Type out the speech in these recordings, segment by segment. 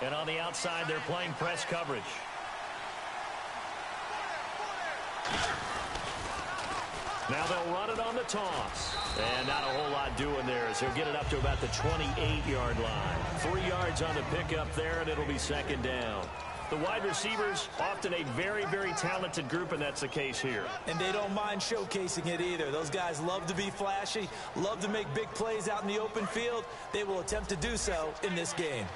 And on the outside, they're playing press coverage. Now they'll run it on the toss. And not a whole lot doing there as he'll get it up to about the 28-yard line. 3 yards on the pickup there, and it'll be second down. The wide receivers, often a very, very talented group, and that's the case here. And they don't mind showcasing it either. Those guys love to be flashy, love to make big plays out in the open field. They will attempt to do so in this game.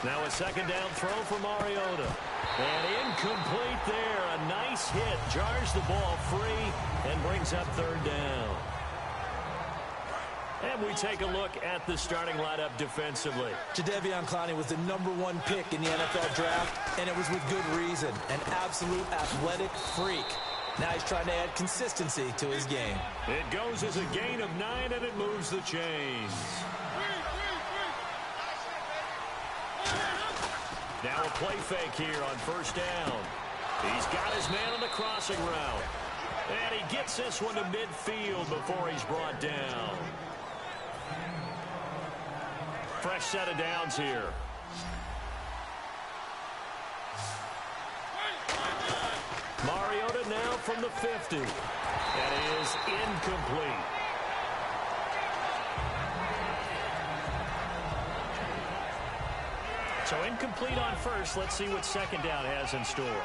Now a second down throw for Mariota. And incomplete there. A nice hit. Jars the ball free and brings up third down. And we take a look at the starting lineup defensively. Jadeveon Clowney was the #1 pick in the NFL draft, and it was with good reason. An absolute athletic freak. Now he's trying to add consistency to his game. It goes as a gain of 9, and it moves the chains. Now a play fake here on first down. He's got his man on the crossing route. And he gets this one to midfield before he's brought down. Fresh set of downs here. Mariota now from the 50. That is incomplete. So incomplete on first. Let's see what second down has in store.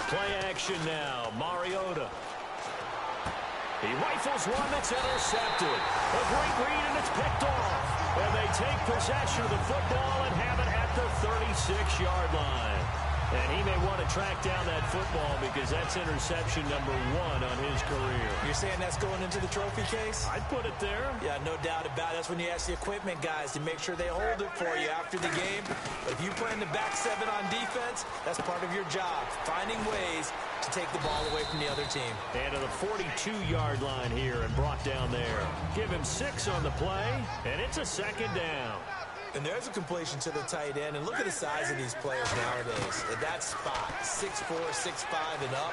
Play action now. Mariota. He rifles one that's intercepted. A great read, and it's picked off. And they take possession of the football and have it at the 36-yard line. And he may want to track down that football because that's interception #1 on his career. You're saying that's going into the trophy case? I'd put it there. Yeah, no doubt about it. That's when you ask the equipment guys to make sure they hold it for you after the game. But if you play in the back 7 on defense, that's part of your job, finding ways to take the ball away from the other team. And to the 42-yard line here and brought down there. Give him 6 on the play, and it's a second down. And there's a completion to the tight end. And look at the size of these players nowadays. At that spot, 6'4", 6'5", and up.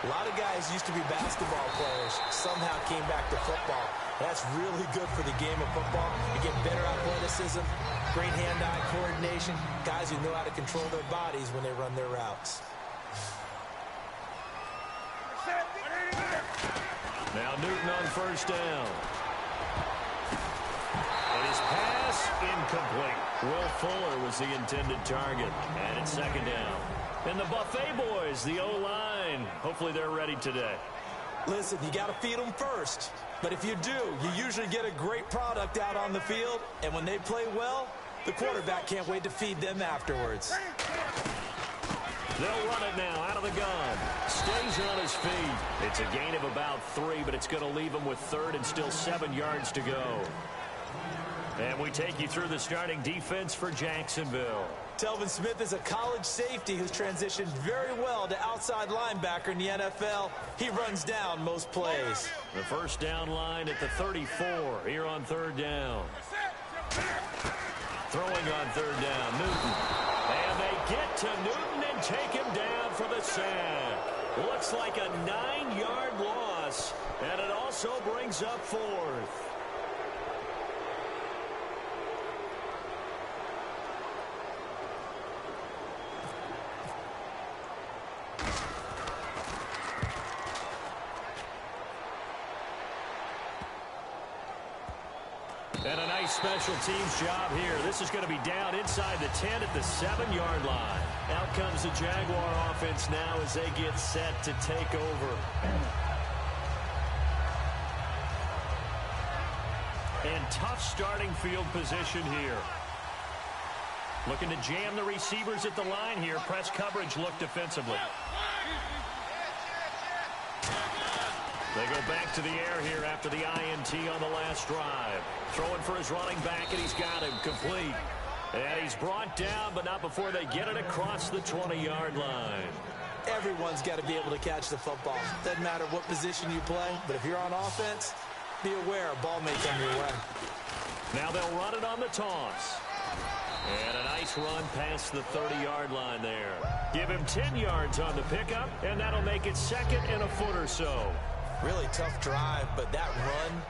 A lot of guys used to be basketball players, somehow came back to football. That's really good for the game of football. You get better athleticism, great hand-eye coordination, guys who know how to control their bodies when they run their routes. Now Newton on first down. And his pass incomplete. Will Fuller was the intended target. And it's second down. And the Buffet boys, the O-line, hopefully they're ready today. Listen, you got to feed them first. But if you do, you usually get a great product out on the field. And when they play well, the quarterback can't wait to feed them afterwards. They'll run it now out of the gun. Stays on his feet. It's a gain of about 3, but it's going to leave him with third and still 7 yards to go. And we take you through the starting defense for Jacksonville. Telvin Smith is a college safety who's transitioned very well to outside linebacker in the NFL. He runs down most plays. The first down line at the 34 here on third down. Throwing on third down, Newton. And they get to Newton and take him down for the sack. Looks like a 9-yard loss, and it also brings up fourth. And a nice special teams job here. This is going to be down inside the 10 at the 7-yard line. Out comes the Jaguar offense now as they get set to take over. And tough starting field position here. Looking to jam the receivers at the line here. Press coverage look defensively. They go back to the air here after the INT on the last drive. Throwing for his running back, and he's got him complete. And he's brought down, but not before they get it across the 20-yard line. Everyone's got to be able to catch the football. Doesn't matter what position you play, but if you're on offense, be aware a ball may come your way. Now they'll run it on the toss. And a nice nice run past the 30-yard line there. Give him 10 yards on the pickup, and that'll make it second and a foot or so. Really tough drive, but that run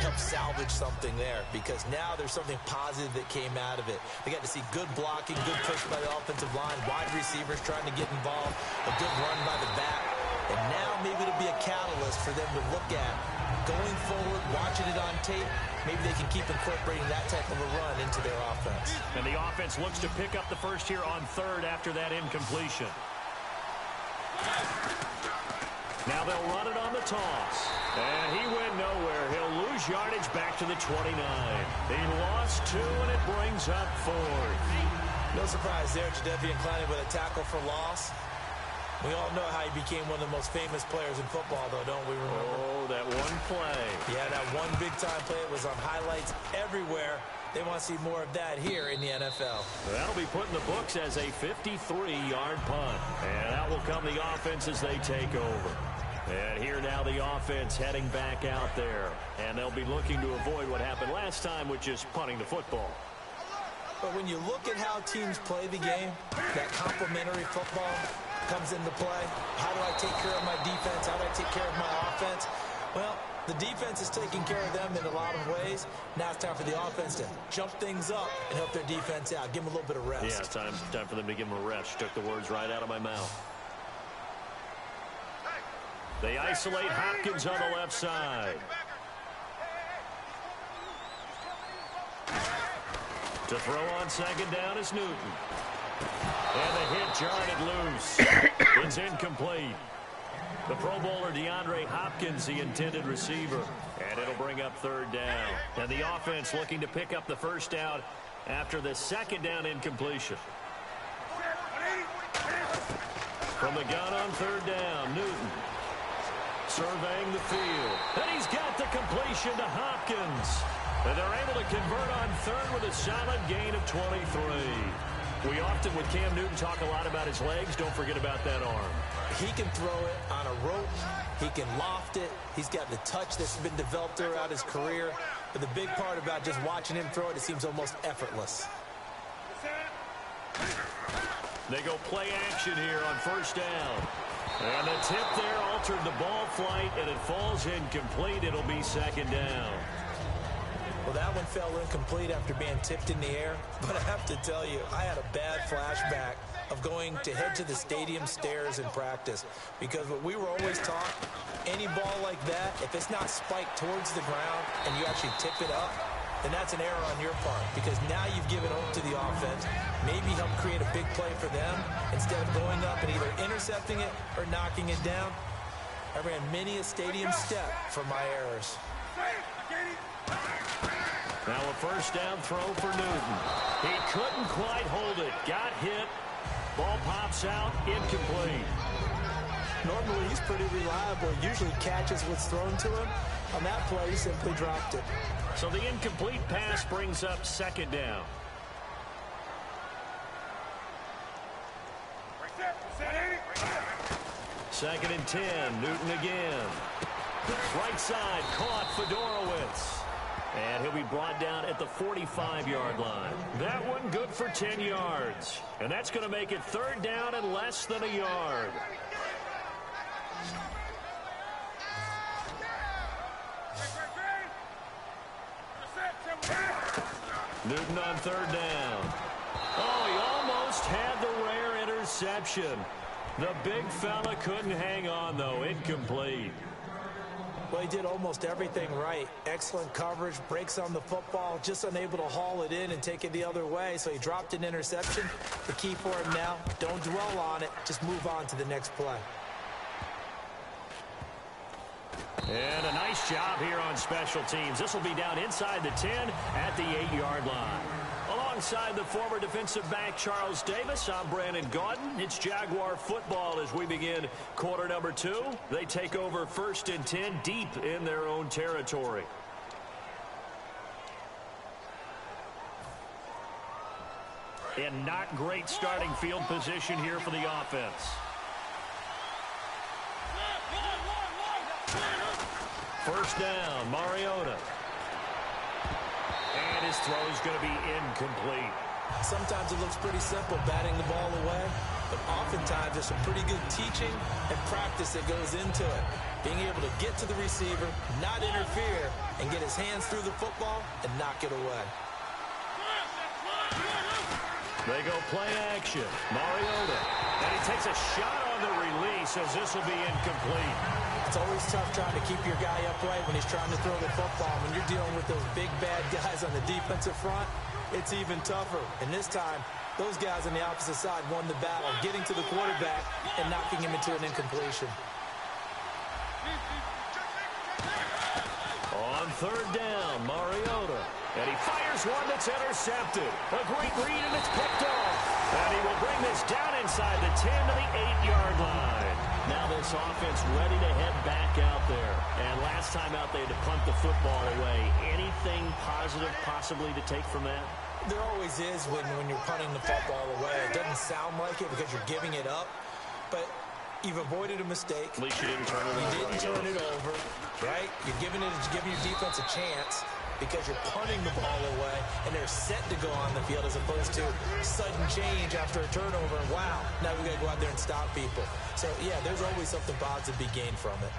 helped salvage something there because now there's something positive that came out of it. They got to see good blocking, good push by the offensive line, wide receivers trying to get involved, a good run by the back. And now maybe it'll be a catalyst for them to look at going forward, watching it on tape. Maybe they can keep incorporating that type of a run into their offense. And the offense looks to pick up the first here on third after that incompletion. Now they'll run it on the toss. And he went nowhere. He'll lose yardage back to the 29. He lost 2, and it brings up 4th. No surprise there, Jadeveon Clowney with a tackle for loss. We all know how he became one of the most famous players in football, though, don't we remember? Oh, that one play. Yeah, that one big-time play. It was on highlights everywhere. They want to see more of that here in the NFL. That'll be put in the books as a 53-yard punt. And out will come the offense as they take over. And here now the offense heading back out there. And they'll be looking to avoid what happened last time, which is punting the football. But when you look at how teams play the game, that complementary football comes into play. How do I take care of my defense? How do I take care of my offense? Well, the defense is taking care of them in a lot of ways. Now it's time for the offense to jump things up and help their defense out. Give them a little bit of rest. Yeah, time for them to give them a rest. You took the words right out of my mouth. They isolate Hopkins on the left side. To throw on second down is Newton. And the hit jarred it loose. It's incomplete. The Pro Bowler DeAndre Hopkins, the intended receiver. And it'll bring up third down. And the offense looking to pick up the first down after the second down incompletion. From the gun on third down, Newton. Surveying the field. And he's got the completion to Hopkins. And they're able to convert on third with a solid gain of 23. We often, with Cam Newton, talk a lot about his legs. Don't forget about that arm. He can throw it on a rope. He can loft it. He's got the touch that's been developed throughout his career. But the big part about just watching him throw it, it seems almost effortless. They go play action here on first down. And the tip there altered the ball flight, and it falls incomplete. It'll be second down. Well, that one fell incomplete after being tipped in the air. But I have to tell you, I had a bad flashback of going to head to the stadium stairs in practice. Because what we were always taught, any ball like that, if it's not spiked towards the ground and you actually tip it up, then that's an error on your part. Because now you've given hope to the offense, maybe help create a big play for them, instead of going up and either intercepting it or knocking it down. I ran many a stadium step for my errors. Now a first down throw for Newton. He couldn't quite hold it. Got hit. Ball pops out. Incomplete. Normally he's pretty reliable. Usually catches what's thrown to him. On that play, he simply dropped it. So the incomplete pass brings up second down. Second and 10. Newton again. Right side caught Fedorowicz. And he'll be brought down at the 45-yard line. That one good for 10 yards. And that's going to make it third down and less than a yard. Newton on third down. Oh, he almost had the rare interception. The big fella couldn't hang on, though. Incomplete. Well, he did almost everything right. Excellent coverage, breaks on the football, just unable to haul it in and take it the other way. So he dropped an interception. The key for him now, don't dwell on it. Just move on to the next play. And a nice job here on special teams. This will be down inside the 10 at the 8-yard line. Alongside the former defensive back Charles Davis, I'm Brandon Gaudin. It's Jaguar football as we begin quarter number 2. They take over first and 10 deep in their own territory. And not great starting field position here for the offense. First down, Mariota. And his throw is going to be incomplete. Sometimes it looks pretty simple, batting the ball away, but oftentimes there's some pretty good teaching and practice that goes into it. Being able to get to the receiver, not interfere, and get his hands through the football and knock it away. They go play action. Mariota. And he takes a shot on the release as this will be incomplete. It's always tough trying to keep your guy upright when he's trying to throw the football. When you're dealing with those big, bad guys on the defensive front, it's even tougher. And this time, those guys on the opposite side won the battle, getting to the quarterback and knocking him into an incompletion. On third down, Mariota. And he fires one that's intercepted. A great read, and it's picked off. And he will bring this down inside the 10 to the 8-yard line. Now this offense ready to head back out there. And last time out, they had to punt the football away. Anything positive possibly to take from that? There always is when you're punting the football away. It doesn't sound like it because you're giving it up, but you've avoided a mistake. At least you didn't turn it over. You didn't turn it over, right? You're giving your defense a chance because you're punting the ball away, and they're set to go on the field as opposed to sudden change after a turnover. And wow, now we got to go out there and stop people. So, yeah, there's always something positive to be gained from it.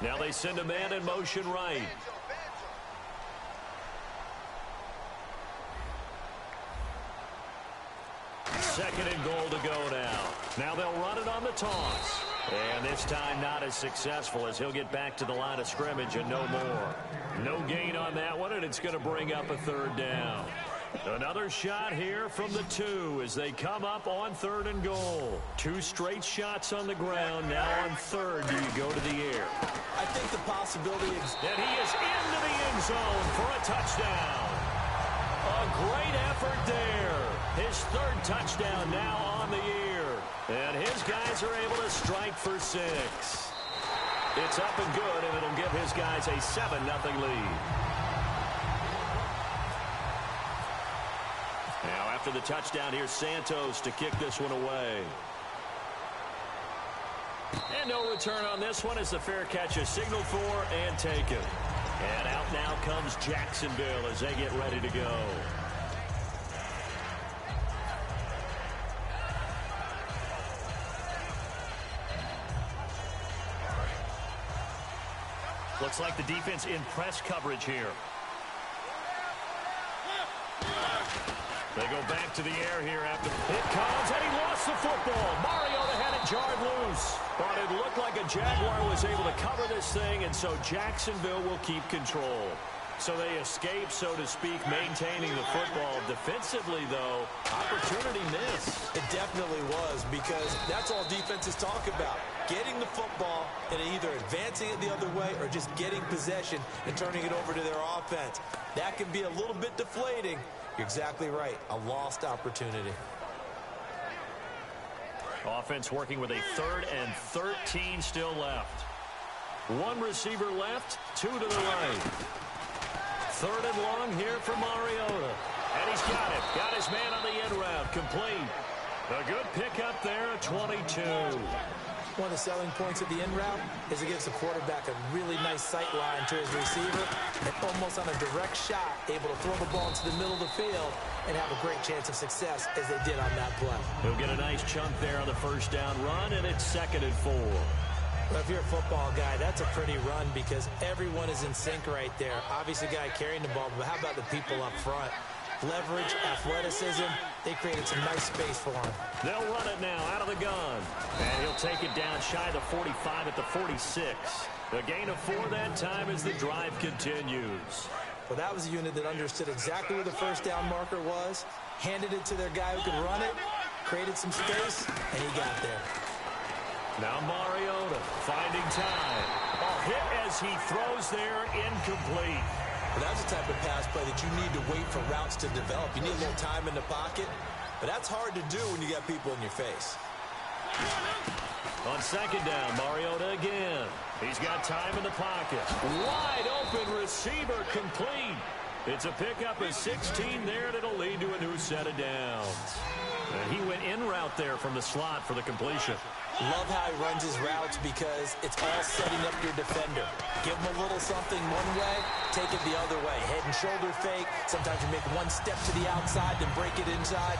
Now they send a man in motion right. Second and goal to go now. Now they'll run it on the toss. And this time not as successful as he'll get back to the line of scrimmage and no more. No gain on that one, and it's going to bring up a third down. Another shot here from the 2 as they come up on third and goal. 2 straight shots on the ground. Now on third, do you go to the air? I think the possibility is that he is into the end zone for a touchdown. A great effort there. His third touchdown now on the year. And his guys are able to strike for 6. It's up and good, and it'll give his guys a 7-0 lead. Now after the touchdown, here's Santos to kick this one away. And no return on this one as the fair catch is signaled for and taken. And out now comes Jacksonville as they get ready to go. Looks like the defense in press coverage here. They go back to the air here after it comes, and he lost the football. Mariota had it jarred loose. But it looked like a Jaguar was able to cover this thing, and so Jacksonville will keep control. So they escape, so to speak, maintaining the football. Defensively, though, opportunity missed. It definitely was, because that's all defenses talk about. Getting the football and either advancing it the other way or just getting possession and turning it over to their offense. That can be a little bit deflating. You're exactly right. A lost opportunity. Offense working with a 3rd and 13 still left. 1 receiver left, 2 to the right. 3rd and long here for Mariota. And he's got it. Got his man on the end route. Complete. A good pickup there at 22. One of the selling points of the end route is it gives the quarterback a really nice sight line to his receiver and almost on a direct shot able to throw the ball into the middle of the field and have a great chance of success as they did on that play. He'll get a nice chunk there on the first down run, and it's 2nd and 4. Well, if you're a football guy, that's a pretty run because everyone is in sync right there. Obviously, the guy carrying the ball, but how about the people up front? Leverage, athleticism, they created some nice space for him. They'll run it now out of the gun. And he'll take it down shy of the 45 at the 46. A gain of 4 that time as the drive continues. Well, that was a unit that understood exactly where the first down marker was, handed it to their guy who could run it, created some space, and he got there. Now Mariota finding time. A hit as he throws there, incomplete. Well, that's the type of pass play that you need to wait for routes to develop. You need a little time in the pocket, but that's hard to do when you got people in your face. On 2nd down, Mariota again. He's got time in the pocket. Wide open receiver complete. It's a pickup of 16 there, and it'll lead to a new set of downs. And he went in route there from the slot for the completion. Love how he runs his routes because it's all setting up your defender. Give them a little something one way, take it the other way. Head and shoulder fake. Sometimes you make one step to the outside, then break it inside.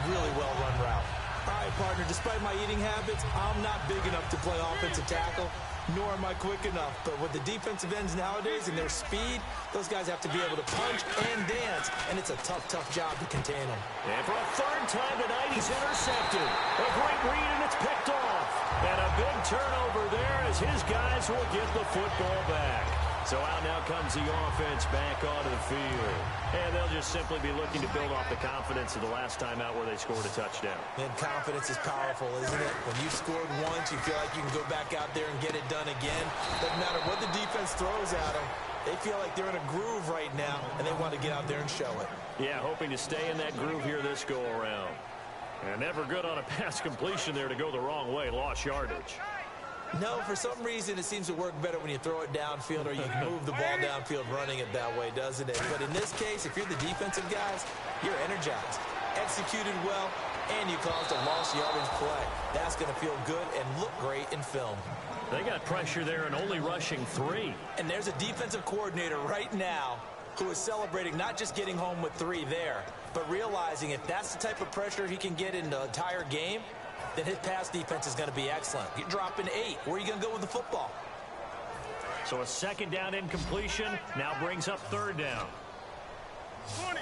Really well-run route. All right, partner, despite my eating habits, I'm not big enough to play offensive tackle, nor am I quick enough. But with the defensive ends nowadays and their speed, those guys have to be able to punch and dance, and it's a tough, tough job to contain them. And for a third time tonight, he's intercepted. A great read, and it's picked off. And a big turnover there as his guys will get the football back. So out now comes the offense back onto the field. And they'll just simply be looking to build off the confidence of the last time out where they scored a touchdown. And confidence is powerful, isn't it? When you scored once, you feel like you can go back out there and get it done again. Doesn't matter what the defense throws at them. They feel like they're in a groove right now, and they want to get out there and show it. Yeah, hoping to stay in that groove here this go-around. And never good on a pass completion there to go the wrong way. Lost yardage. No, for some reason, it seems to work better when you throw it downfield or you can move the ball downfield running it that way, doesn't it? But in this case, if you're the defensive guys, you're energized, executed well, and you caused a lost yardage play. That's going to feel good and look great in film. They got pressure there and only rushing 3. And there's a defensive coordinator right now who is celebrating not just getting home with 3 there, but realizing if that's the type of pressure he can get in the entire game, then his pass defense is going to be excellent. You're dropping 8. Where are you going to go with the football? So a second down incompletion now brings up third down. 20.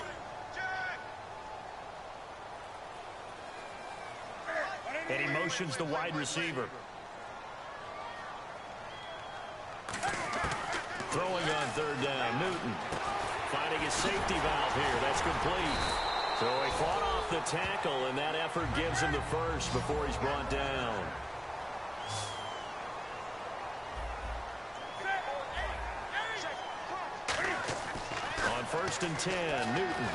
And he motions the wide receiver. Throwing on third down, Newton. Finding his safety valve here. That's complete. So he fought off the tackle, and that effort gives him the first before he's brought down. On 1st and 10, Newton.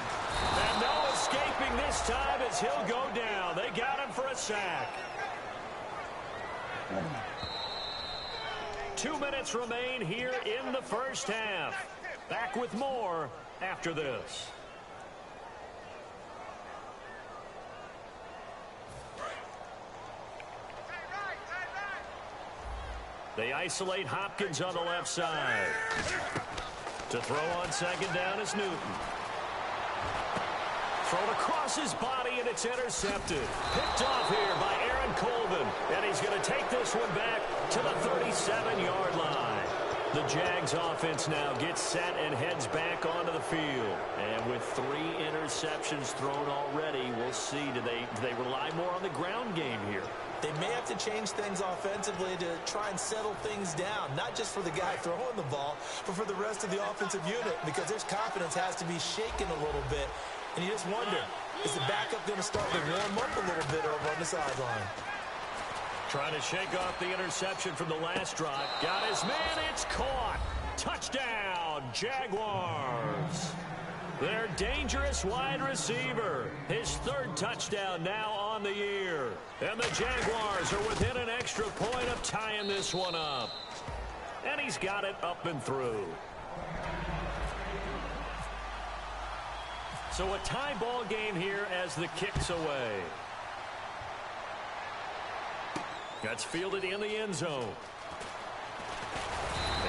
And no escaping this time as he'll go down. They got him for a sack. 2 minutes remain here in the first half. Back with more after this. They isolate Hopkins on the left side. To throw on second down is Newton. Thrown across his body, and it's intercepted. Picked off here by Aaron Colvin. And he's going to take this one back to the 37-yard line. The Jags offense now gets set and heads back onto the field. And with 3 interceptions thrown already, we'll see. Do they rely more on the ground game here? They may have to change things offensively to try and settle things down, not just for the guy throwing the ball, but for the rest of the offensive unit, because their confidence has to be shaken a little bit. And you just wonder, is the backup going to start to warm up a little bit over on the sideline? Trying to shake off the interception from the last drive. Got his man, it's caught. Touchdown, Jaguars. Their dangerous wide receiver. His 3rd touchdown now on the year. And the Jaguars are within an extra point of tying this one up. And he's got it up and through. So a tie ball game here as the kick's away. That's fielded in the end zone.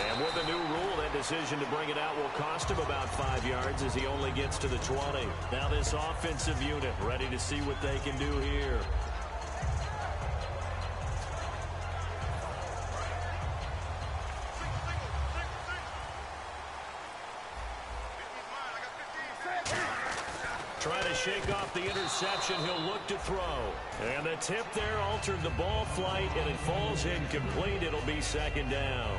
And with the new rule, that decision to bring it out will cost him about 5 yards as he only gets to the 20. Now this offensive unit ready to see what they can do here. Trying to shake off the interception. He'll look to throw. And the tip there altered the ball flight, and it falls incomplete. It'll be second down.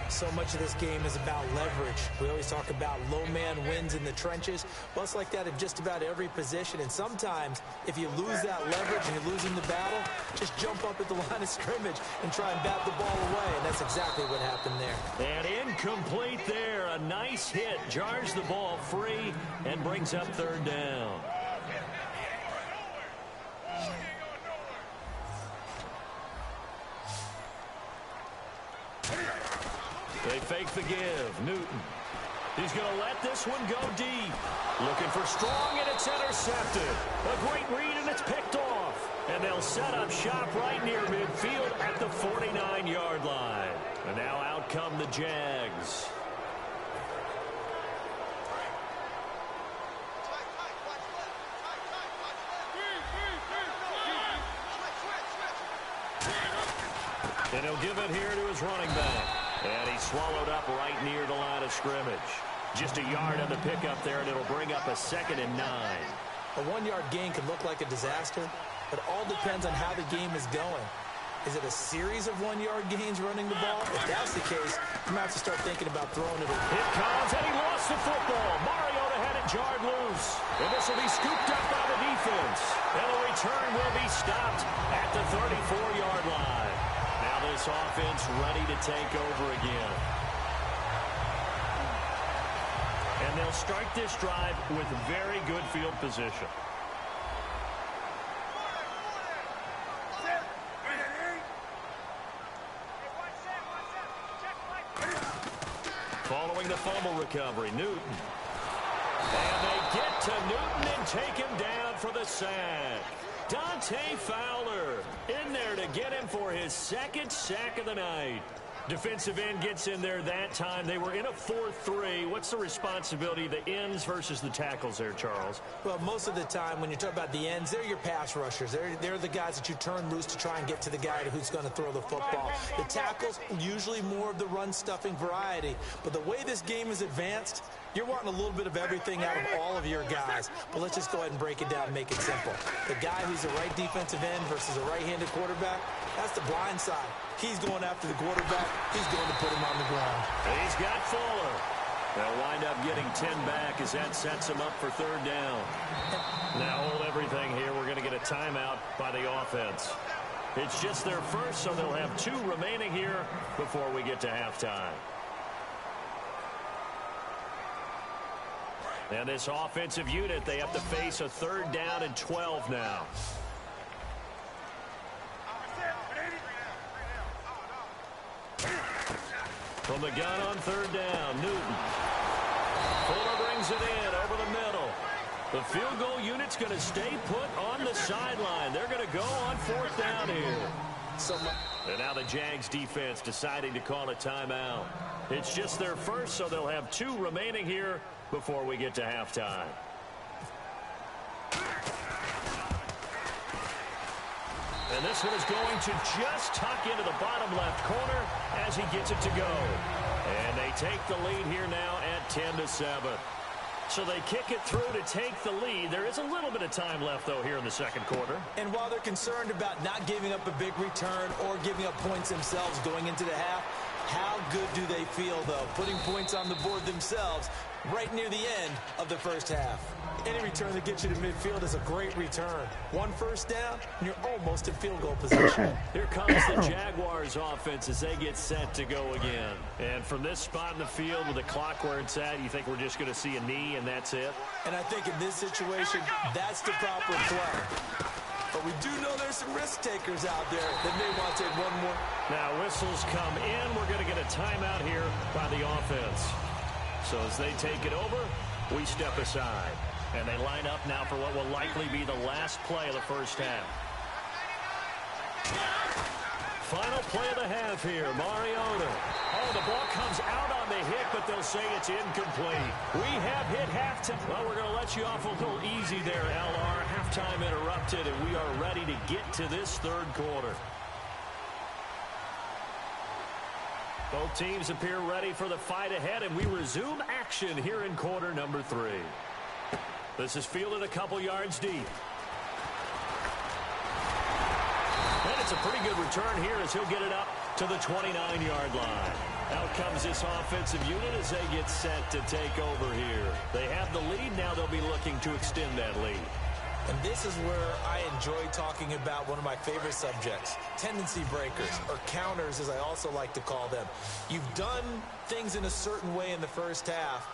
So much of this game is about leverage. We always talk about low man wins in the trenches. Well, it's like that in just about every position. And sometimes, if you lose that leverage and you're losing the battle, just jump up at the line of scrimmage and try and bat the ball away. And that's exactly what happened there. And incomplete there. A nice hit. Jars the ball free and brings up third down. They fake the give. Newton. He's going to let this one go deep. Looking for strong, and it's intercepted. A great read, and it's picked off. And they'll set up shop right near midfield at the 49-yard line. And now out come the Jags. And he'll give it here to his running back. And he's swallowed up right near the line of scrimmage. Just a yard on the pickup there, and it'll bring up a 2nd and 9. A 1-yard gain could look like a disaster, but all depends on how the game is going. Is it a series of 1-yard gains running the ball? If that's the case, you might have to start thinking about throwing it. Here comes, and he lost the football. Mariota had it jarred loose. And this will be scooped up by the defense. And the return will be stopped at the 34-yard line. Now this offense ready to take over again. And they'll start this drive with very good field position. Following the fumble recovery, Newton. And they get to Newton and take him down for the sack. Dante Fowler in there to get him for his 2nd sack of the night. Defensive end gets in there that time. They were in a 4-3. What's the responsibility of the ends versus the tackles there, Charles? Well, most of the time when you talk about the ends, they're your pass rushers. They're the guys that you turn loose to try and get to the guy who's going to throw the football. The tackles, usually more of the run-stuffing variety. But the way this game is advanced, you're wanting a little bit of everything out of all of your guys. But let's just go ahead and break it down and make it simple. The guy who's a right defensive end versus a right-handed quarterback, that's the blind side. He's going after the quarterback. He's going to put him on the ground. He's got Fuller. They'll wind up getting 10 back as that sets him up for 3rd down. Now hold everything here. We're going to get a timeout by the offense. It's just their first, so they'll have 2 remaining here before we get to halftime. And this offensive unit, they have to face a 3rd down and 12 now. From the gun on 3rd down, Newton. Fuller brings it in over the middle. The field goal unit's going to stay put on the sideline. They're going to go on 4th down here. And now the Jags defense deciding to call a timeout. It's just their first, so they'll have 2 remaining here before we get to halftime. And this one is going to just tuck into the bottom left corner as he gets it to go. And they take the lead here now at 10-7. So they kick it through to take the lead. There is a little bit of time left, though, here in the 2nd quarter. And while they're concerned about not giving up a big return or giving up points themselves going into the half, how good do they feel, though, putting points on the board themselves right near the end of the first half? Any return that gets you to midfield is a great return. 1 first down, and you're almost in field goal position. Here comes the Jaguars offense as they get set to go again. And from this spot in the field with the clock where it's at, you think we're just going to see a knee and that's it? And I think in this situation, that's the proper play. But we do know there's some risk takers out there that may want to take one more. Now whistles come in. We're going to get a timeout here by the offense. So as they take it over, we step aside. And they line up now for what will likely be the last play of the first half. Final play of the half here, Mariota. Oh, the ball comes out on the hit, but they'll say it's incomplete. We have hit halftime. Well, we're going to let you off a little easy there, LR. Halftime interrupted, and we are ready to get to this 3rd quarter. Both teams appear ready for the fight ahead, and we resume action here in quarter number 3. This is fielded a couple yards deep. And it's a pretty good return here as he'll get it up to the 29-yard line. Out comes this offensive unit as they get set to take over here. They have the lead. Now they'll be looking to extend that lead. And this is where I enjoy talking about one of my favorite subjects, tendency breakers, or counters as I also like to call them. You've done things in a certain way in the first half,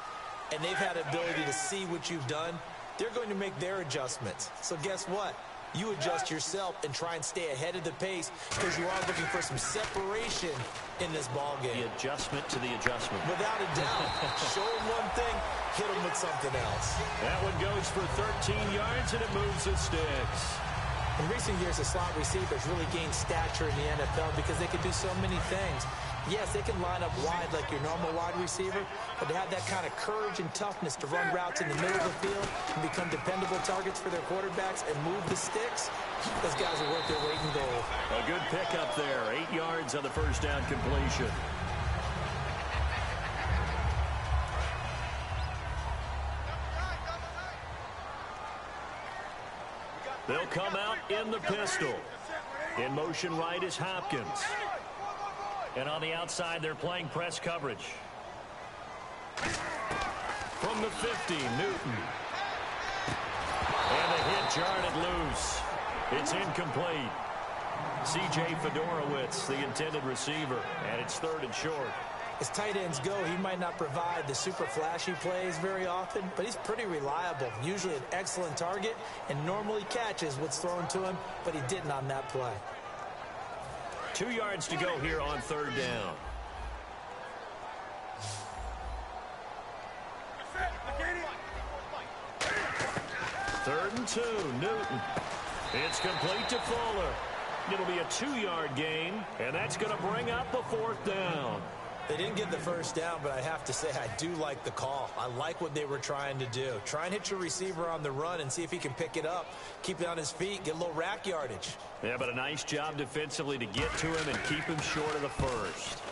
and they've had the ability to see what you've done. They're going to make their adjustments. So guess what? You adjust yourself and try and stay ahead of the pace because you are looking for some separation in this ball game. The adjustment to the adjustment. Without a doubt. Show them one thing, hit them with something else. That one goes for 13 yards, and it moves the sticks. In recent years, the slot receivers really gained stature in the NFL because they can do so many things. Yes, they can line up wide like your normal wide receiver, but to have that kind of courage and toughness to run routes in the middle of the field and become dependable targets for their quarterbacks and move the sticks, those guys are worth their weight in gold. A good pickup there. 8 yards on the first down completion. They'll come out in the pistol. In motion right is Hopkins. And on the outside, they're playing press coverage. From the 50, Newton. And a hit jarred it loose. It's incomplete. C.J. Fedorowicz, the intended receiver, and it's 3rd and short. As tight ends go, he might not provide the super flashy plays very often, but he's pretty reliable. Usually an excellent target and normally catches what's thrown to him, but he didn't on that play. 2 yards to go here on 3rd down. Third and 2, Newton. It's complete to Fuller. It'll be a 2-yard gain, and that's going to bring up a 4th down. They didn't get the first down, but I have to say I do like the call. I like what they were trying to do. Try and hit your receiver on the run and see if he can pick it up. Keep it on his feet, get a little rack yardage. Yeah, but a nice job defensively to get to him and keep him short of the first.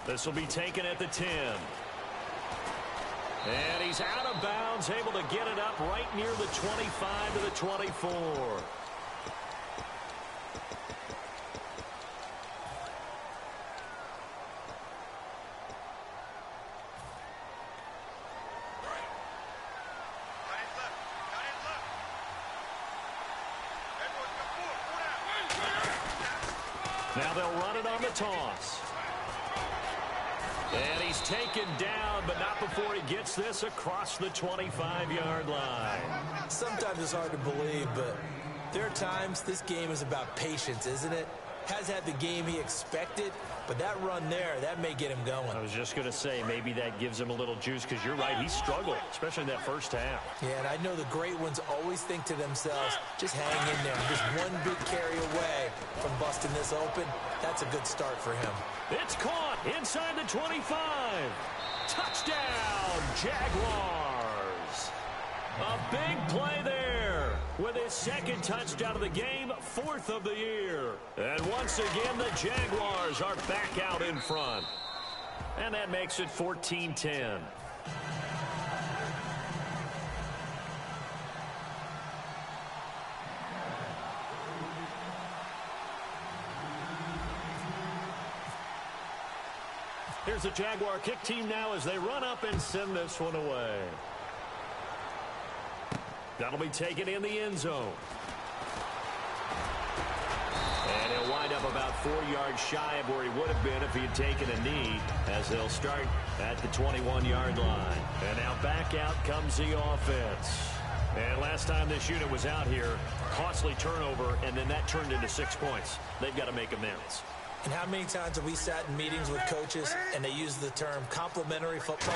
This will be taken at the 10. And he's out of bounds, able to get it up right near the 25 to the 24. Now they'll run it on the toss. And he's taken down, but not before he gets this across the 25-yard line. Sometimes it's hard to believe, but there are times this game is about patience, isn't it? Has had the game he expected, but that run there, that may get him going. I was just going to say, maybe that gives him a little juice, because you're right, he struggled, especially in that first half. Yeah, and I know the great ones always think to themselves, just hang in there. Just one big carry away from busting this open. That's a good start for him. It's caught inside the 25. Touchdown, Jaguars. A big play there with his 2nd touchdown of the game, 4th of the year. And once again, the Jaguars are back out in front. And that makes it 14-10. Here's the Jaguar kick team now as they run up and send this one away. That'll be taken in the end zone. And he'll wind up about 4 yards shy of where he would have been if he had taken a knee, as they'll start at the 21-yard line. And now back out comes the offense. And last time this unit was out here, costly turnover, and then that turned into 6 points. They've got to make amends. And how many times have we sat in meetings with coaches and they use the term complementary football?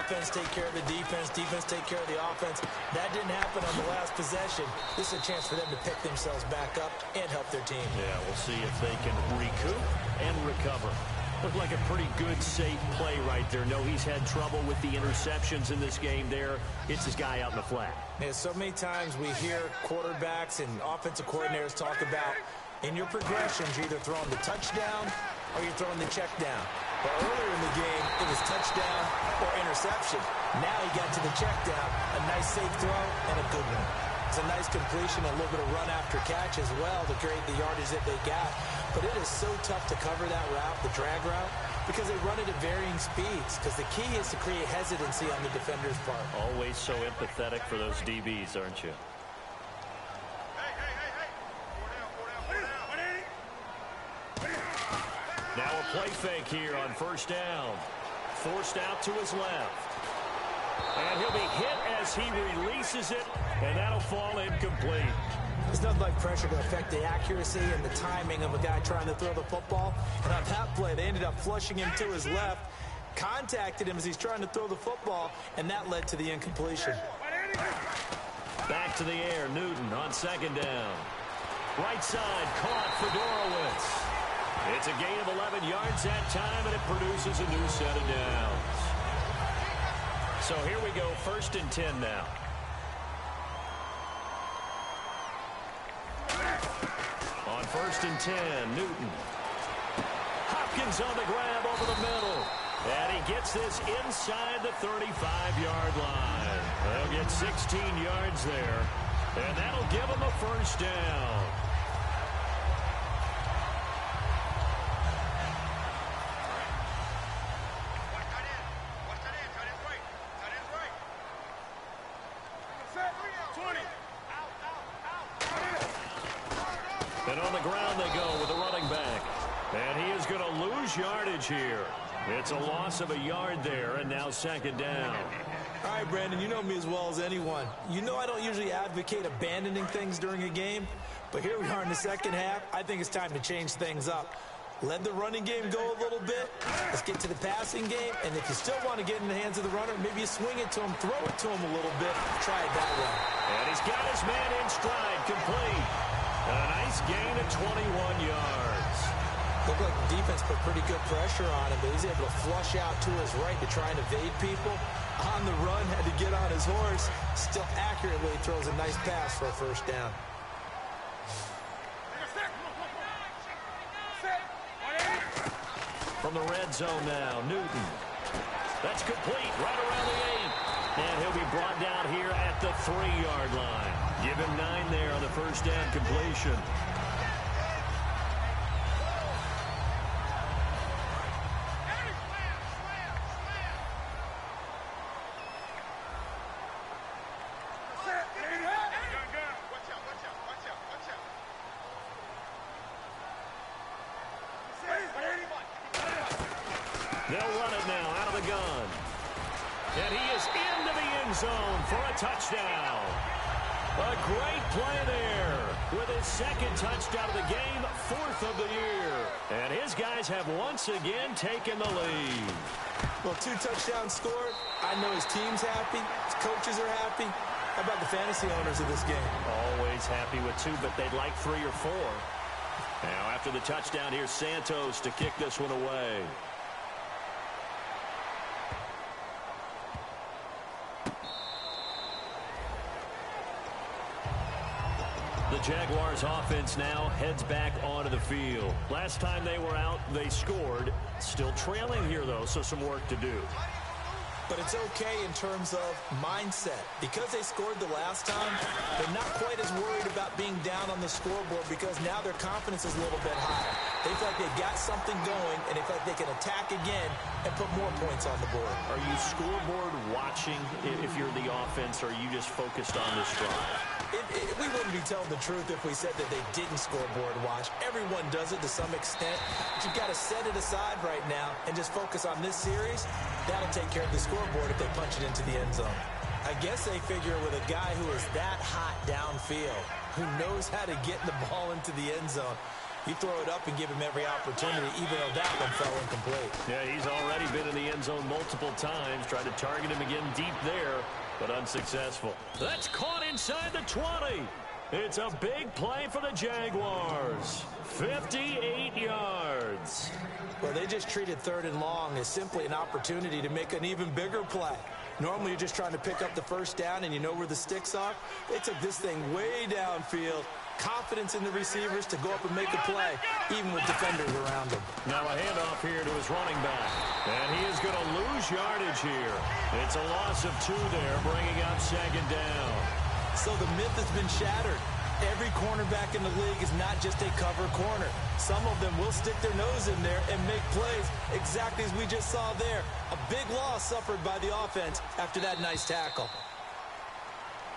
Offense take care of the defense, defense take care of the offense. That didn't happen on the last possession. This is a chance for them to pick themselves back up and help their team. Yeah, we'll see if they can recoup and recover. Looked like a pretty good, safe play right there. No, he's had trouble with the interceptions in this game there. It's his guy out in the flat. Yeah, so many times we hear quarterbacks and offensive coordinators talk about in your progressions, you're either throwing the touchdown or you're throwing the check down. But earlier in the game, it was touchdown or interception. Now he got to the check down, a nice safe throw, and a good one. It's a nice completion, a little bit of run after catch as well to create the yardage that they got. But it is so tough to cover that route, the drag route, because they run it at varying speeds. Because the key is to create hesitancy on the defender's part. Always so empathetic for those DBs, aren't you? Now a play fake here on first down. Forced out to his left. And he'll be hit as he releases it, and that'll fall incomplete. There's nothing like pressure to affect the accuracy and the timing of a guy trying to throw the football. And on that play, they ended up flushing him to his left, contacted him as he's trying to throw the football, and that led to the incompletion. Back to the air, Newton on second down. Right side, caught for Dorowitz. It's a gain of 11 yards that time, and it produces a new set of downs. So here we go, 1st and 10 now. On 1st and 10, Newton. Hopkins on the grab over the middle. And he gets this inside the 35-yard line. They'll get 16 yards there. And that'll give him a 1st down. And on the ground they go with the running back. And he is going to lose yardage here. It's a loss of a yard there, and now 2nd down. All right, Brandon, you know me as well as anyone. You know I don't usually advocate abandoning things during a game, but here we are in the second half. I think it's time to change things up. Let the running game go a little bit. Let's get to the passing game, and if you still want to get in the hands of the runner, maybe you swing it to him, throw it to him a little bit, try it that way. And he's got his man in stride, complete. A nice gain of 21 yards. Looked like the defense put pretty good pressure on him, but he's able to flush out to his right to try and evade people. On the run, had to get on his horse. Still accurately throws a nice pass for a 1st down. From the red zone now, Newton. That's complete right around the 8. And he'll be brought down here at the 3-yard line. Give him 9 there on the 1st down completion. They'll run it now out of the gun. And he is into the end zone for a touchdown. A great play there with his 2nd touchdown of the game, 4th of the year. And his guys have once again taken the lead. Well, 2 touchdowns scored. I know his team's happy. His coaches are happy. How about the fantasy owners of this game? Always happy with 2, but they'd like 3 or 4. Now, after the touchdown, here's Santos to kick this one away. The Jaguars offense now heads back onto the field. Last time they were out, they scored. Still trailing here, though, so some work to do. But it's okay in terms of mindset. Because they scored the last time, they're not quite as worried about being down on the scoreboard because now their confidence is a little bit higher. They feel like they've got something going, and they feel like they can attack again and put more points on the board. Are you scoreboard watching if you're the offense, or are you just focused on this drive? We wouldn't be telling the truth if we said that they didn't scoreboard watch. Everyone does it to some extent. But you've got to set it aside right now and just focus on this series. That'll take care of the scoreboard if they punch it into the end zone. I guess they figure with a guy who is that hot downfield, who knows how to get the ball into the end zone, you throw it up and give him every opportunity, even though that one fell incomplete. Yeah, he's already been in the end zone multiple times. Tried to target him again deep there, but unsuccessful. That's caught inside the 20. It's a big play for the Jaguars. 58 yards. Well, they just treated 3rd and long as simply an opportunity to make an even bigger play. Normally, you're just trying to pick up the 1st down and you know where the sticks are. They took this thing way downfield. Confidence in the receivers to go up and make a play, even with defenders around him. Now a handoff here to his running back. And he is going to lose yardage here. It's a loss of 2 there, bringing up 2nd down. So the myth has been shattered. Every cornerback in the league is not just a cover corner. Some of them will stick their nose in there and make plays exactly as we just saw there. A big loss suffered by the offense after that nice tackle.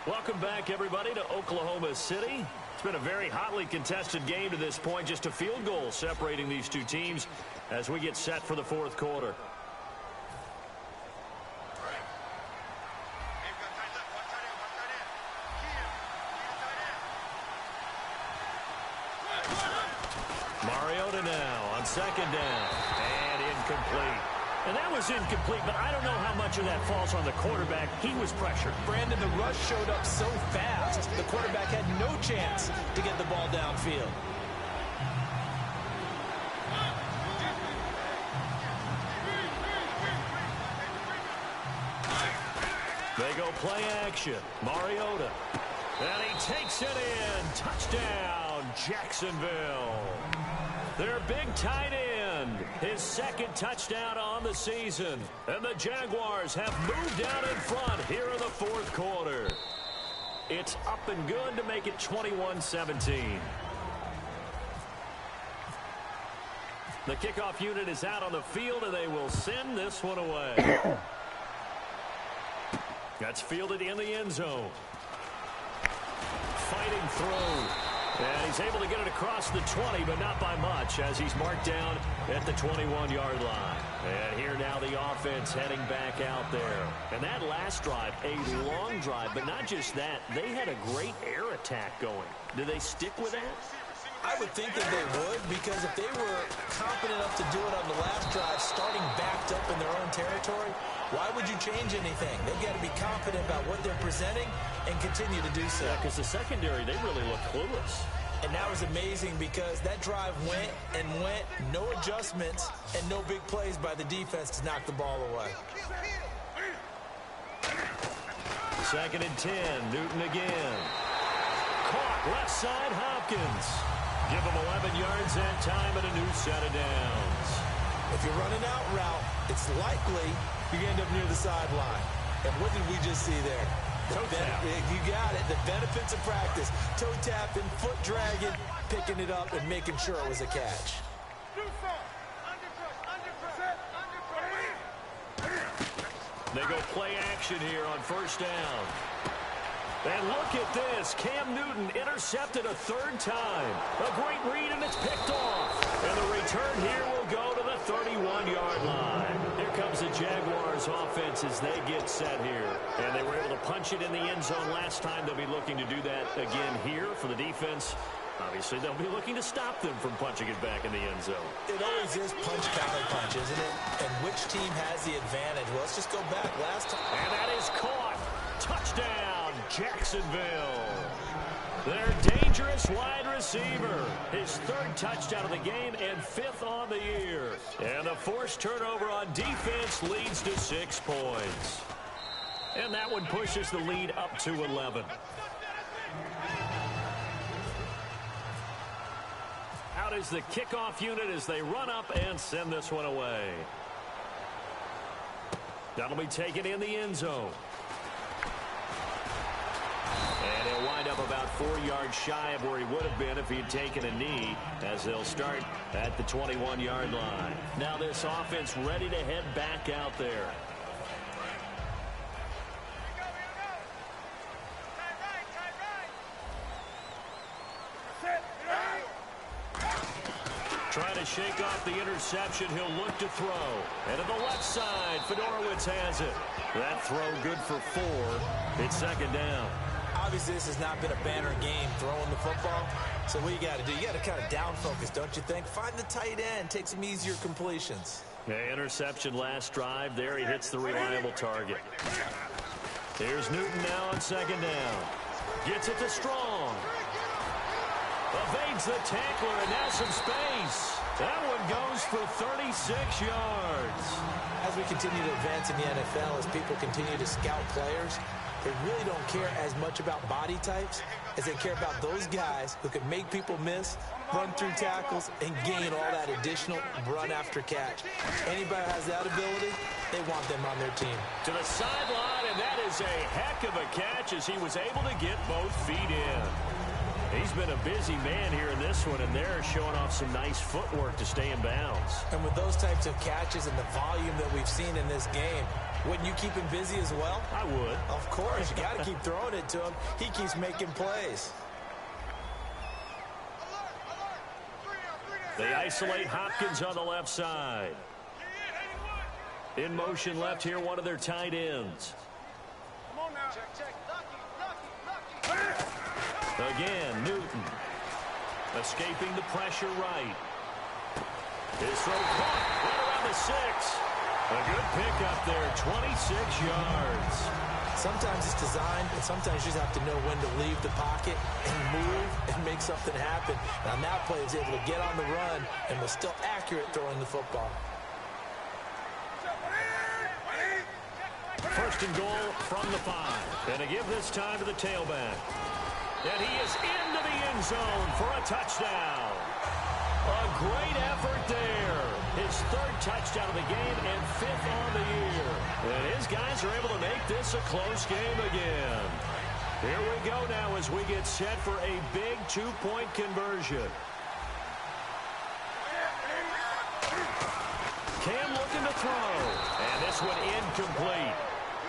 Welcome back, everybody, to Oklahoma City. It's been a very hotly contested game to this point. Just a field goal separating these two teams as we get set for the 4th quarter. Mariota now on 2nd down. And incomplete. And that was incomplete, but I don't know how much of that falls on the quarterback. He was pressured. Brandon, the rush showed up so fast, the quarterback had no chance to get the ball downfield. They go play action. Mariota. And he takes it in. Touchdown, Jacksonville. Their big tight end. His second touchdown on the season. And the Jaguars have moved out in front here in the fourth quarter. It's up and good to make it 21-17. The kickoff unit is out on the field, and they will send this one away. That's fielded in the end zone. Fighting through. And he's able to get it across the 20, but not by much, as he's marked down at the 21-yard line. And here now the offense heading back out there. And that last drive, a long drive, but not just that. They had a great air attack going. Do they stick with that? I would think that they would, because if they were confident enough to do it on the last drive, starting backed up in their own territory, why would you change anything? They've got to be confident about what they're presenting and continue to do so. Yeah, because the secondary, they really look clueless. And that was amazing because that drive went and went, no adjustments, and no big plays by the defense to knock the ball away. 2nd and 10, Newton again. Caught left side, Hopkins. Give him 11 yards that time and a new set of downs. If you're running out route, it's likely you end up near the sideline. And what did we just see there? Toe tap. You got it. The benefits of practice. Toe tapping, foot dragging, picking it up, and making sure it was a catch. They go play action here on first down. And look at this. Cam Newton intercepted a third time. A great read, and it's picked off. And the return here will go to the 31-yard line. Here comes the Jaguars offense as they get set here. And they were able to punch it in the end zone last time. They'll be looking to do that again here for the defense. Obviously, they'll be looking to stop them from punching it back in the end zone. It always is punch-counter-punch, isn't it? And which team has the advantage? Well, let's just go back last time. And that is caught. Touchdown, Jacksonville. Their dangerous wide receiver. His third touchdown of the game and 5th on the year. And the forced turnover on defense leads to 6 points. And that one pushes the lead up to 11. Out is the kickoff unit as they run up and send this one away. That'll be taken in the end zone. And he'll wind up about 4 yards shy of where he would have been if he had taken a knee, as they'll start at the 21-yard line. Now this offense ready to head back out there. Trying to shake off the interception. He'll look to throw. And to the left side, Fedorowicz has it. That throw good for 4. It's 2nd down. Obviously, this has not been a banner game throwing the football. So what you got to do, you got to kind of down focus, don't you think? Find the tight end, take some easier completions. Yeah, interception last drive. There he hits the reliable target. Here's Newton now on 2nd down. Gets it to Strong. Evades the tackler, and now some space. That one goes for 36 yards. As we continue to advance in the NFL, as people continue to scout players, they really don't care as much about body types as they care about those guys who can make people miss, run through tackles, and gain all that additional run after catch. Anybody who has that ability, they want them on their team. To the sideline, and that is a heck of a catch as he was able to get both feet in. He's been a busy man here in this one, and they're showing off some nice footwork to stay in bounds. And with those types of catches and the volume that we've seen in this game, wouldn't you keep him busy as well? I would. Of course. You got to keep throwing it to him. He keeps making plays. They isolate Hopkins on the left side. In motion left here, one of their tight ends. Come on now. Check. Again, Newton. Escaping the pressure right. His throw caught right around the 6. A good pickup there, 26 yards. Sometimes it's designed, and sometimes you just have to know when to leave the pocket and move and make something happen. And on that play, he was able to get on the run and was still accurate throwing the football. First and goal from the 5. And to give this time to the tailback. And he is into the end zone for a touchdown. A great effort there. His 3rd touchdown of the game and 5th on the year. And his guys are able to make this a close game again. Here we go now as we get set for a big 2-point conversion. Cam looking to throw. And this one incomplete.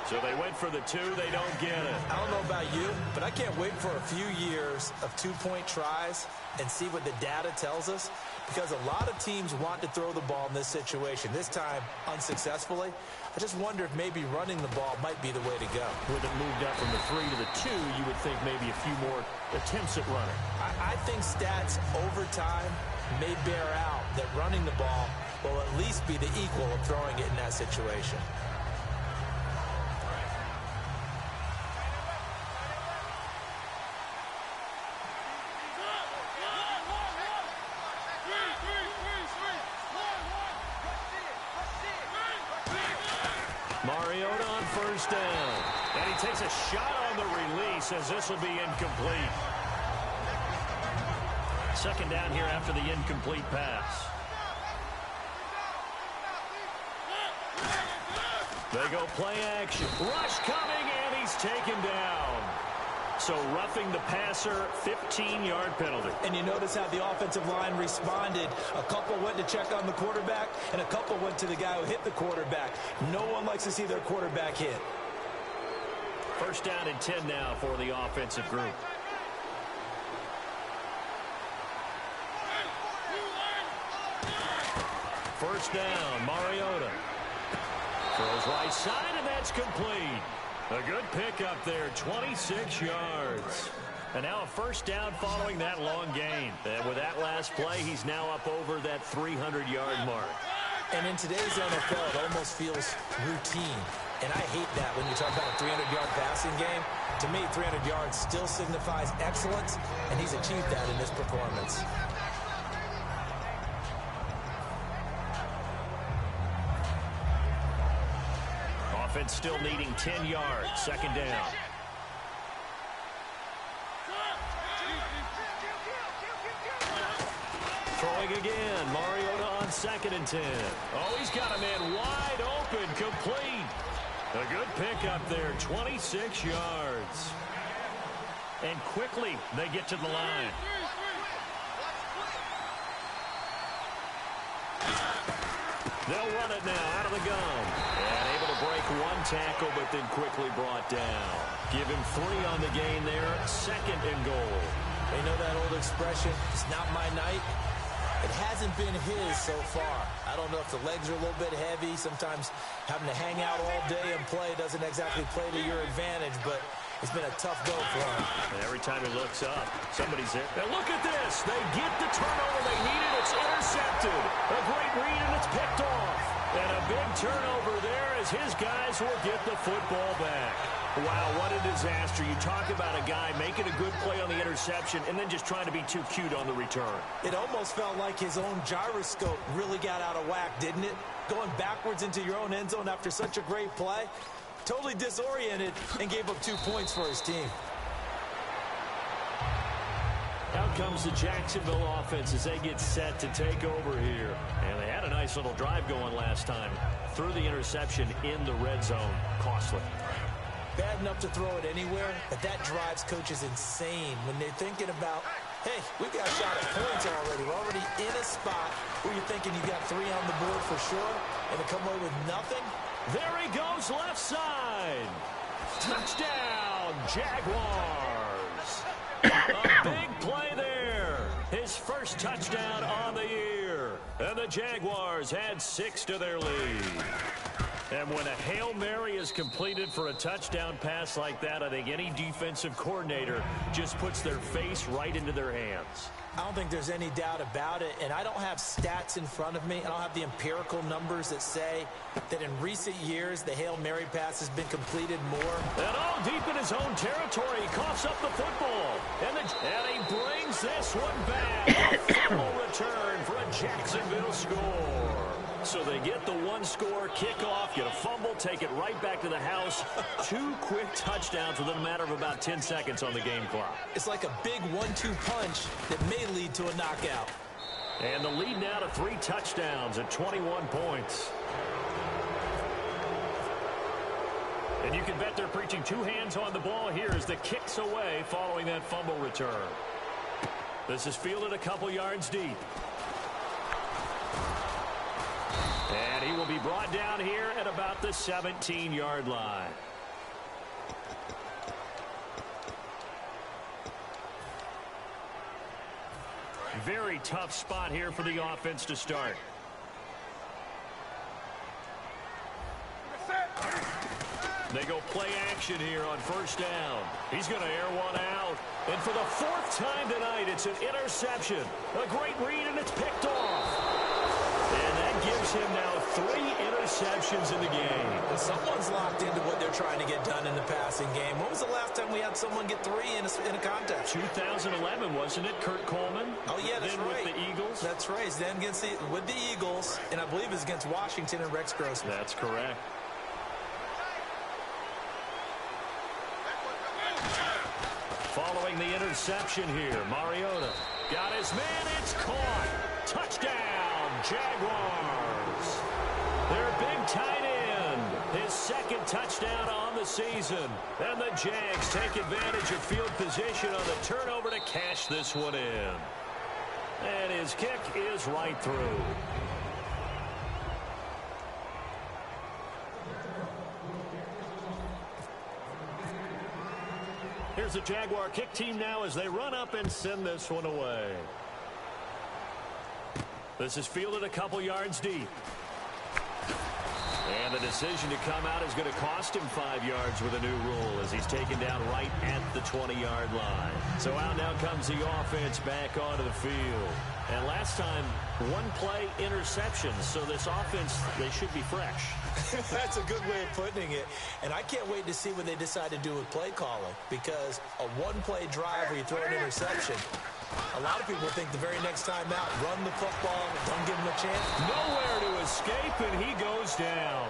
So they went for the 2. They don't get it. I don't know about you, but I can't wait for a few years of 2-point tries and see what the data tells us, because a lot of teams want to throw the ball in this situation. This time, unsuccessfully. I just wonder if maybe running the ball might be the way to go. With it moved up from the 3 to the 2, you would think maybe a few more attempts at running. I think stats over time may bear out that running the ball will at least be the equal of throwing it in that situation. Mariota on first down. And he takes a shot on the release as this will be incomplete. Second down here after the incomplete pass. They go play action. Rush coming, and he's taken down. So roughing the passer, 15-yard penalty. And you notice how the offensive line responded. A couple went to check on the quarterback, and a couple went to the guy who hit the quarterback. No one likes to see their quarterback hit. First down and 10 now for the offensive group. First down, Mariota. Throws right side, and that's complete. A good pickup there, 26 yards. And now a first down following that long gain. And with that last play, he's now up over that 300-yard mark. And in today's NFL, it almost feels routine. And I hate that when you talk about a 300-yard passing game. To me, 300 yards still signifies excellence, and he's achieved that in this performance. Offense still needing 10 yards. Second down. Throwing again. Mariota on second and 10. Oh, he's got a man wide open. Complete. A good pickup there. 26 yards. And quickly they get to the line. They'll run it now out of the gun. And able to break one tackle, but then quickly brought down. Give him 3 on the gain there. Second and goal. You know that old expression, it's not my night? It hasn't been his so far. I don't know if the legs are a little bit heavy. Sometimes having to hang out all day and play doesn't exactly play to your advantage, but it's been a tough go for him. And every time he looks up, somebody's there. And look at this. They get the turnover they needed. It's intercepted. A great read, and it's picked off. And a big turnover there as his guys will get the football back. Wow, what a disaster. You talk about a guy making a good play on the interception and then just trying to be too cute on the return. It almost felt like his own gyroscope really got out of whack, didn't it? Going backwards into your own end zone after such a great play. Totally disoriented and gave up 2 points for his team. Out comes the Jacksonville offense as they get set to take over here. And they had a nice little drive going last time. Threw the interception in the red zone. Costly. Bad enough to throw it anywhere, but that drives coaches insane when they're thinking about, hey, we've got a shot at points already. We're already in a spot where you're thinking you got 3 on the board for sure, and to come away with nothing. There he goes, left side. Touchdown, Jaguars. A big play there. His first touchdown on the year. And the Jaguars add 6 to their lead. And when a Hail Mary is completed for a touchdown pass like that, I think any defensive coordinator just puts their face right into their hands. I don't think there's any doubt about it, and I don't have stats in front of me. I don't have the empirical numbers that say that in recent years the Hail Mary pass has been completed more. And all deep in his own territory, he coughs up the football. And he brings this one back. A fumble return for a Jacksonville score. So they get the one-score kickoff, get a fumble, take it right back to the house. 2 quick touchdowns within a matter of about 10 seconds on the game clock. It's like a big 1-2 punch that may lead to a knockout. And the lead now to 3 touchdowns at 21 points. And you can bet they're preaching 2 hands on the ball here as the kick's away following that fumble return. This is fielded a couple yards deep. And he will be brought down here at about the 17-yard line. Very tough spot here for the offense to start. They go play action here on first down. He's going to air one out. And for the 4th time tonight, it's an interception. A great read, and it's picked off. And that gives him now 3 interceptions in the game. Well, someone's locked into what they're trying to get done in the passing game. When was the last time we had someone get 3 in a contest? 2011, wasn't it, Kurt Coleman? Oh, yeah, that's then right. With the Eagles? That's right. Then with the Eagles, and I believe it's against Washington and Rex Grossman. That's correct. Following the interception here, Mariota got his man. It's caught. Touchdown, Jaguars. Their big tight end, his 2nd touchdown on the season. And the Jags take advantage of field position on the turnover to cash this one in. And his kick is right through. Here's the Jaguar kick team now as they run up and send this one away. This is fielded a couple yards deep. And the decision to come out is going to cost him 5 yards with a new rule as he's taken down right at the 20-yard line. So out now comes the offense back onto the field. And last time, 1-play interceptions. So this offense, they should be fresh. That's a good way of putting it. And I can't wait to see what they decide to do with play calling, because a 1-play drive where you throw an interception, a lot of people think the very next time out, run the football, don't give him a chance. Nowhere to escape, and he goes down.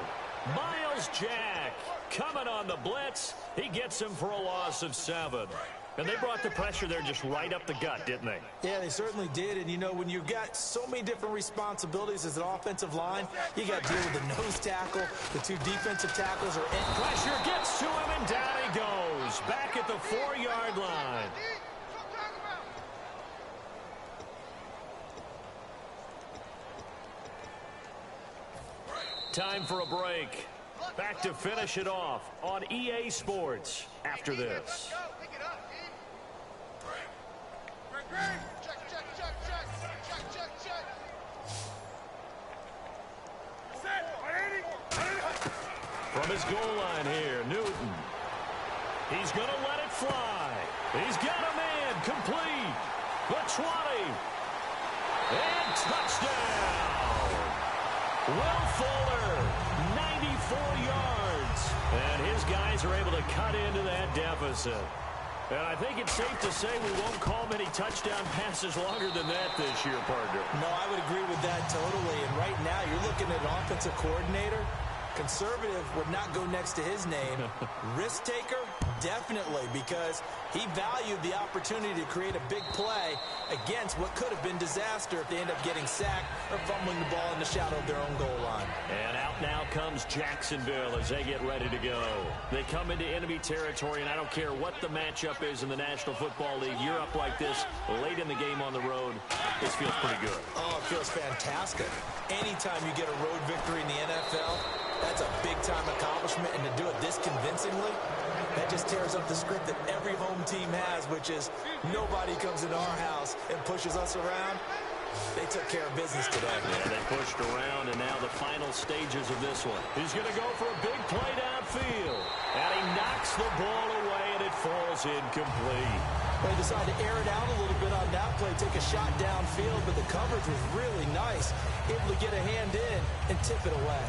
Miles Jack coming on the blitz. He gets him for a loss of 7. And they brought the pressure there just right up the gut, didn't they? Yeah, they certainly did. And, you know, when you've got so many different responsibilities as an offensive line, you got to deal with the nose tackle, the 2 defensive tackles are in. Pressure gets to him, and down he goes. Back at the 4-yard line. Time for a break. Back to finish it off on EA Sports after this. From his goal line here, Newton. He's going to let it fly. He's got a man complete. The 20. And touchdown. Will Fuller, 94 yards. And his guys are able to cut into that deficit. And I think it's safe to say we won't call many touchdown passes longer than that this year, partner. No, I would agree with that totally. And right now, you're looking at an offensive coordinator. Conservative would not go next to his name. Risk taker, definitely, because he valued the opportunity to create a big play against what could have been disaster if they end up getting sacked or fumbling the ball in the shadow of their own goal line. And out now comes Jacksonville as they get ready to go. They come into enemy territory, and I don't care what the matchup is in the National Football League. You're up like this late in the game on the road. This feels pretty good. Oh, it feels fantastic. Anytime you get a road victory in the NFL, that's a big-time accomplishment, and to do it this convincingly, that just tears up the script that every home team has, which is nobody comes into our house and pushes us around. They took care of business today. Yeah, they pushed around, and now the final stages of this one. He's going to go for a big play downfield. And he knocks the ball away, and it falls incomplete. They decided to air it out a little bit on that play, take a shot downfield, but the coverage was really nice. Able to get a hand in and tip it away.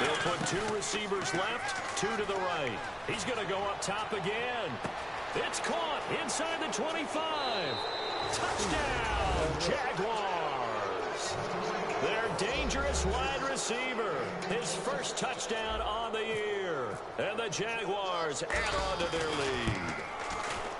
They'll put 2 receivers left, 2 to the right. He's going to go up top again. It's caught inside the 25. Touchdown, Jaguars. Their dangerous wide receiver. His first touchdown on the year. And the Jaguars add on to their lead.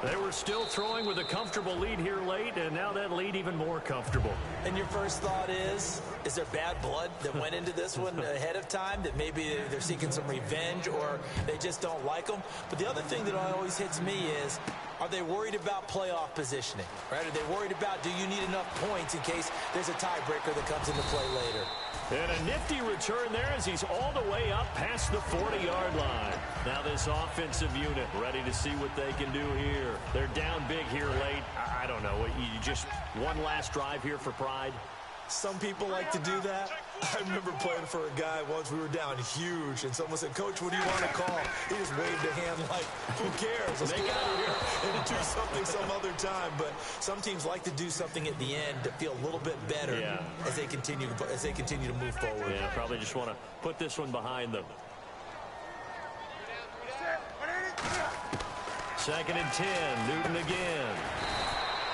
They were still throwing with a comfortable lead here late, and now that lead even more comfortable. And your first thought is there bad blood that went into this one ahead of time, that maybe they're seeking some revenge or they just don't like them? But the other thing that always hits me is, are they worried about playoff positioning? Right? Are they worried about, do you need enough points in case there's a tiebreaker that comes into play later? And a nifty return there as he's all the way up past the 40-yard line. Now this offensive unit ready to see what they can do here. They're down big here late. I don't know. You just one last drive here for pride? Some people like to do that. I remember playing for a guy once. We were down huge, and someone said, "Coach, what do you want to call?" He just waved a hand like, "Who cares? Let's get out of here and do something some other time." But some teams like to do something at the end to feel a little bit better as they continue to move forward. Yeah, probably just want to put this one behind them. 2nd and 10. Newton again.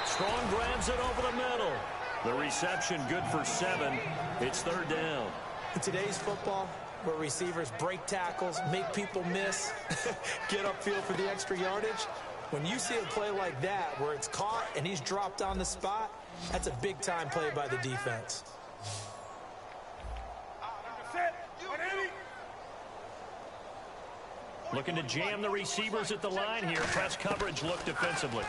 Strong grabs it over the middle. The reception good for 7. It's 3rd down. In today's football, where receivers break tackles, make people miss, get upfield for the extra yardage, when you see a play like that where it's caught and he's dropped on the spot, that's a big-time play by the defense. Looking to jam the receivers at the line here. Press coverage look defensively.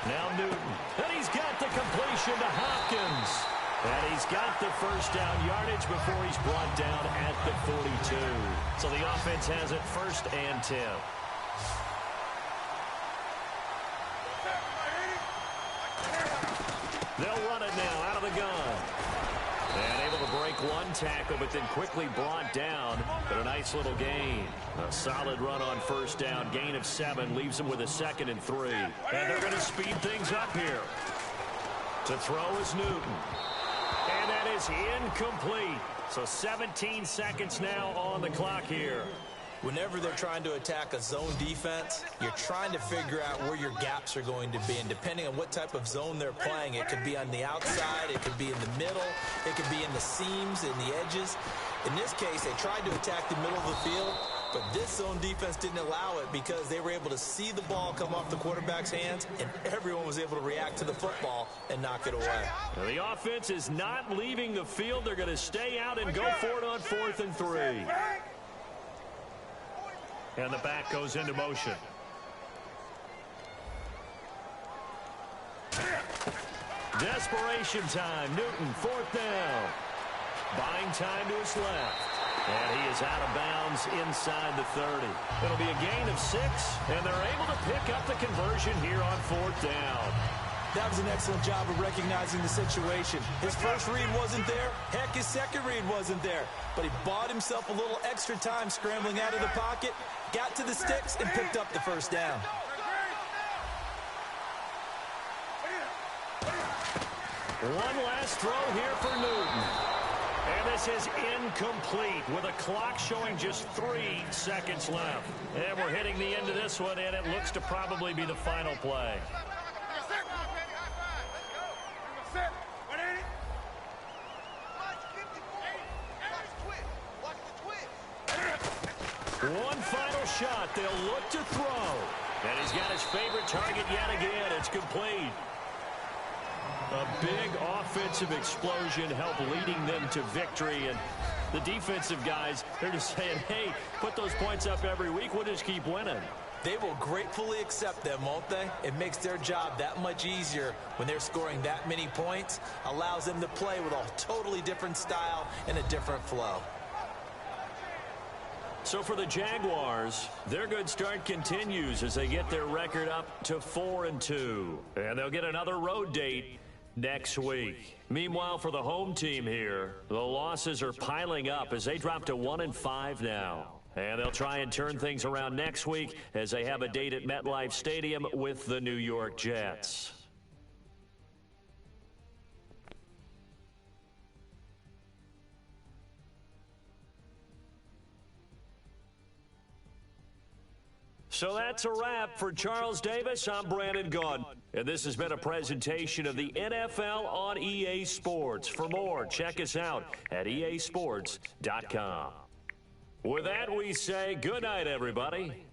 Now Newton. And he's got the completion to Hopkins. And he's got the first down yardage before he's brought down at the 42. So the offense has it 1st and 10. They'll run it now out of the gun. And able to break one tackle, but then quickly brought down. But a nice little gain. A solid run on 1st down. Gain of 7 leaves them with a 2nd and 3. And they're going to speed things up here. To throw is Newton. And that is incomplete. So 17 seconds now on the clock here. Whenever they're trying to attack a zone defense, you're trying to figure out where your gaps are going to be. And depending on what type of zone they're playing, it could be on the outside, it could be in the middle, it could be in the seams, in the edges. In this case, they tried to attack the middle of the field, but this zone defense didn't allow it because they were able to see the ball come off the quarterback's hands, and everyone was able to react to the football and knock it away. Now the offense is not leaving the field. They're going to stay out and go for it on 4th and 3. And the back goes into motion. Desperation time. Newton, 4th down. Buying time to his left. And he is out of bounds inside the 30. It'll be a gain of 6, and they're able to pick up the conversion here on 4th down. That was an excellent job of recognizing the situation. His first read wasn't there. Heck, his second read wasn't there. But he bought himself a little extra time scrambling out of the pocket, got to the sticks, and picked up the 1st down. One last throw here for Newton. And this is incomplete with a clock showing just 3 seconds left. And we're hitting the end of this one, and it looks to probably be the final play. One final shot. They'll look to throw. And he's got his favorite target yet again. It's complete. A big offensive explosion helped leading them to victory. And the defensive guys, they're just saying, hey, put those points up every week. We'll just keep winning. They will gratefully accept them, won't they? It makes their job that much easier when they're scoring that many points. Allows them to play with a totally different style and a different flow. So for the Jaguars, their good start continues as they get their record up to 4-2. And they'll get another road date next week. Meanwhile, for the home team here, the losses are piling up as they drop to 1-5 now. And they'll try and turn things around next week as they have a date at MetLife Stadium with the New York Jets. So that's a wrap. For Charles Davis, I'm Brandon Gaudin. And this has been a presentation of the NFL on EA Sports. For more, check us out at easports.com. With that, we say good night, everybody.